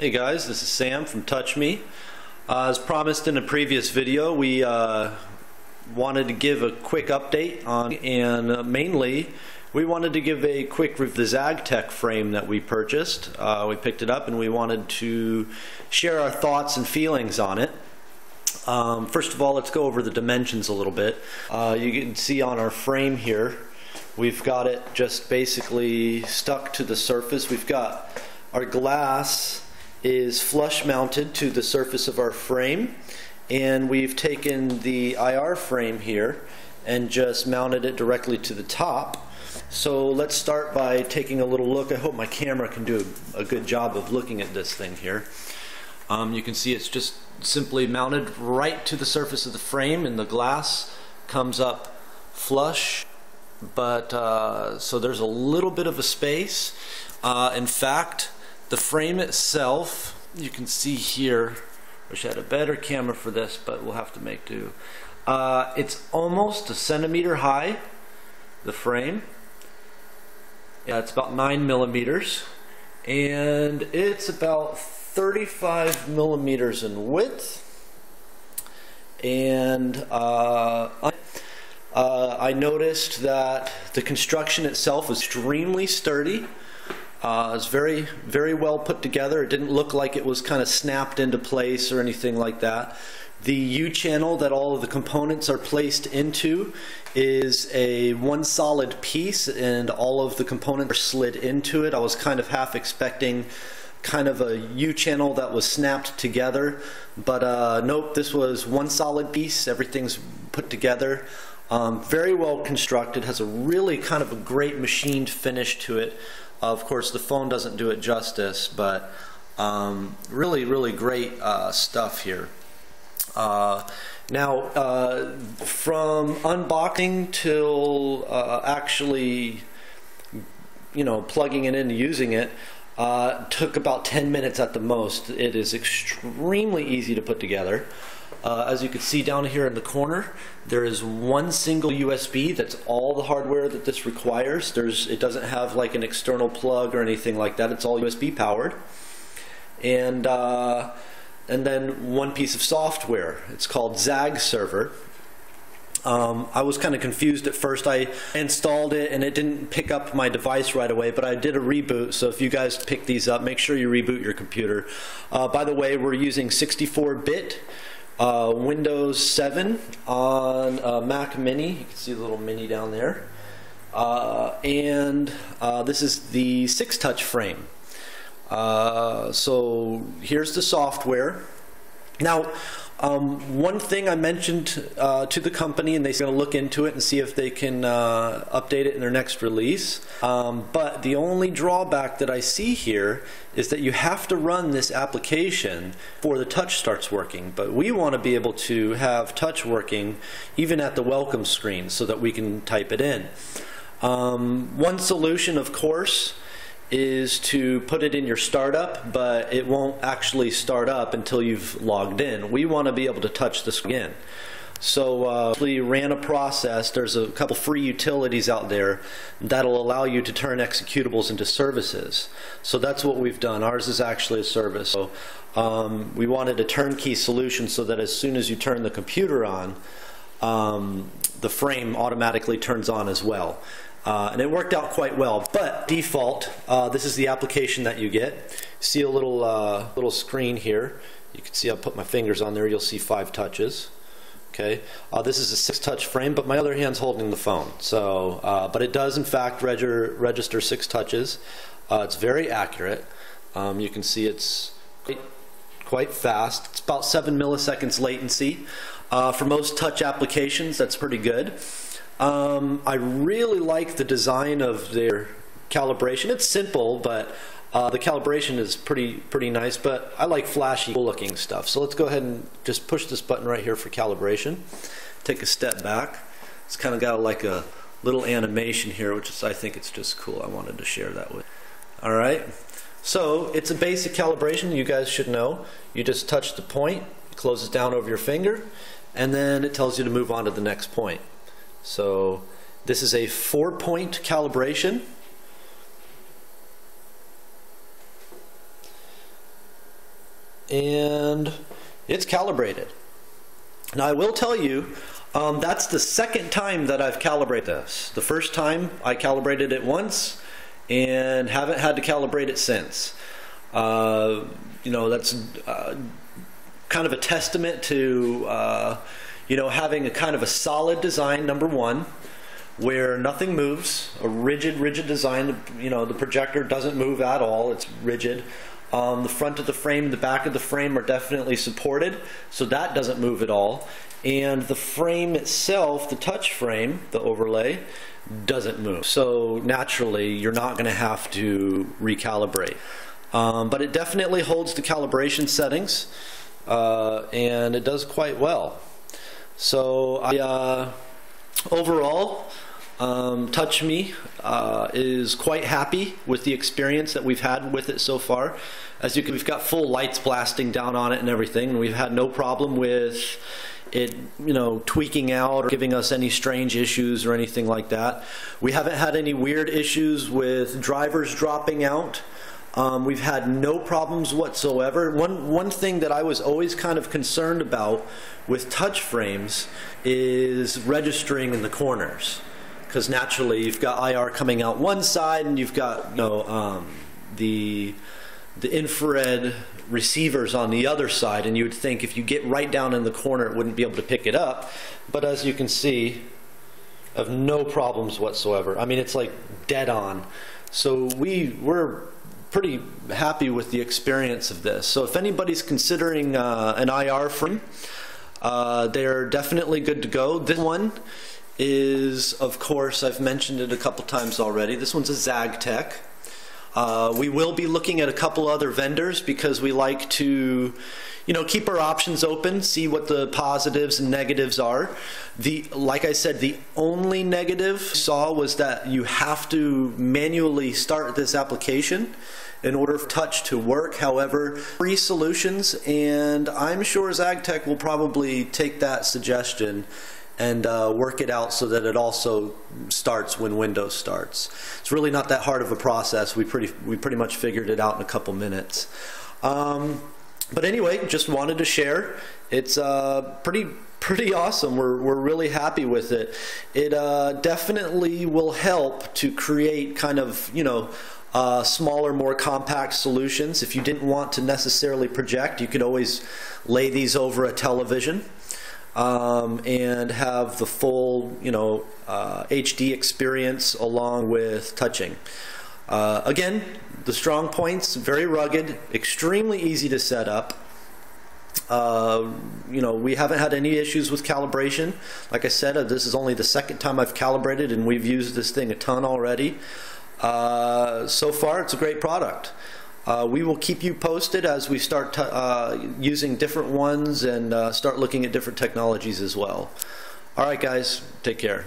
Hey guys, this is Sam from TouchMi. As promised in a previous video, we wanted to give a quick update on, and mainly we wanted to give a quick review of the ZaagTech frame that we purchased. We picked it up and we wanted to share our thoughts and feelings on it. First of all, let's go over the dimensions a little bit. You can see on our frame here, we've got it just basically stuck to the surface. We've got our glass is flush mounted to the surface of our frame, and we've taken the IR frame here and just mounted it directly to the top. So let's start by taking a little look. I hope my camera can do a good job of looking at this thing here. You can see it's just simply mounted right to the surface of the frame, and the glass comes up flush, but so there's a little bit of a space. In fact, the frame itself, you can see here, wish I had a better camera for this, but we'll have to make do. It's almost a centimeter high, the frame. Yeah, it's about 9 millimeters, and it's about 35 millimeters in width. And I noticed that the construction itself was extremely sturdy. It's very, very well put together. It didn't look like it was kind of snapped into place or anything like that. The U-channel that all of the components are placed into is a one solid piece, and all of the components are slid into it. I was kind of half expecting kind of a U-channel that was snapped together, but nope, this was one solid piece. Everything's put together. Very well constructed, has a really kind of a great machined finish to it. Of course, the phone doesn't do it justice, but really, really great stuff here. Now, from unboxing till actually, plugging it in and using it, took about 10 minutes at the most. It is extremely easy to put together. As you can see down here in the corner, there is one single USB. That's all the hardware that this requires. It doesn't have like an external plug or anything like that. It's all USB powered. And then one piece of software. It's called Zaag Server. I was kind of confused at first. I installed it and it didn't pick up my device right away, but I did a reboot. So if you guys pick these up, make sure you reboot your computer. By the way, we're using 64-bit. Windows 7 on Mac Mini. You can see the little Mini down there. And this is the 6-touch frame. So here's the software. Now, one thing I mentioned to the company, and they're going to look into it and see if they can update it in their next release. But the only drawback that I see here is that you have to run this application before the touch starts working. But we want to be able to have touch working even at the welcome screen so that we can type it in. One solution, of course, is to put it in your startup, but it won't actually start up until you've logged in. We want to be able to touch this again. So we ran a process. There's a couple free utilities out there that'll allow you to turn executables into services. So that's what we've done. Ours is actually a service. So we wanted a turnkey solution so that as soon as you turn the computer on, the frame automatically turns on as well. And it worked out quite well. But default, this is the application that you get. See a little screen here. You can see I put my fingers on there. You'll see 5 touches. Okay. This is a 6-touch frame, but my other hand's holding the phone. So, but it does in fact register 6 touches. It's very accurate. You can see it's quite fast. It's about 7 milliseconds latency. For most touch applications, that's pretty good. I really like the design of their calibration. It's simple, but the calibration is pretty nice, but I like flashy, cool-looking stuff. So let's go ahead and just push this button right here for calibration. Take a step back. It's kind of got like a little animation here, which is, I think it's just cool. I wanted to share that with you. All right. So it's a basic calibration. You guys should know. You just touch the point, it closes down over your finger, and then it tells you to move on to the next point. So this is a 4-point calibration. and it's calibrated. Now I will tell you, that's the second time that I've calibrated this. The first time I calibrated it once and haven't had to calibrate it since. You know, that's kind of a testament to you know, having a kind of a solid design, number one, where nothing moves, a rigid design. You know, the projector doesn't move at all, it's rigid. The front of the frame and the back of the frame are definitely supported, so that doesn't move at all. And the frame itself, the touch frame, the overlay, doesn't move. So naturally, you're not going to have to recalibrate. But it definitely holds the calibration settings, and it does quite well. So overall, TouchMi is quite happy with the experience that we've had with it so far. As you can, we've got full lights blasting down on it and everything, and we've had no problem with it, you know, tweaking out or giving us any strange issues or anything like that. We haven't had any weird issues with drivers dropping out. We've had no problems whatsoever. One thing that I was always kind of concerned about with touch frames is registering in the corners, because naturally you've got IR coming out one side and you've got, you know, the infrared receivers on the other side, and you would think if you get right down in the corner it wouldn't be able to pick it up. But as you can see, I have no problems whatsoever. I mean, it's like dead on. So we're pretty happy with the experience of this. So if anybody's considering an IR frame, they're definitely good to go. This one is, of course, I've mentioned it a couple times already, this one's a ZaagTech. We will be looking at a couple other vendors because we like to, you know, keep our options open, see what the positives and negatives are. Like I said, the only negative I saw was that you have to manually start this application in order for touch to work. However, free solutions, and I'm sure ZaagTech will probably take that suggestion and work it out so that it also starts when Windows starts. It's really not that hard of a process. We pretty much figured it out in a couple minutes. But anyway, just wanted to share. It's pretty awesome. We're really happy with it. It definitely will help to create kind of, you know, smaller, more compact solutions. If you didn't want to necessarily project, you could always lay these over a television and have the full, you know, HD experience along with touching. Again, the strong points: very rugged, extremely easy to set up. You know, we haven't had any issues with calibration. Like I said, this is only the second time I've calibrated, and we've used this thing a ton already. So far, it's a great product. We will keep you posted as we start using different ones and start looking at different technologies as well. All right, guys, take care.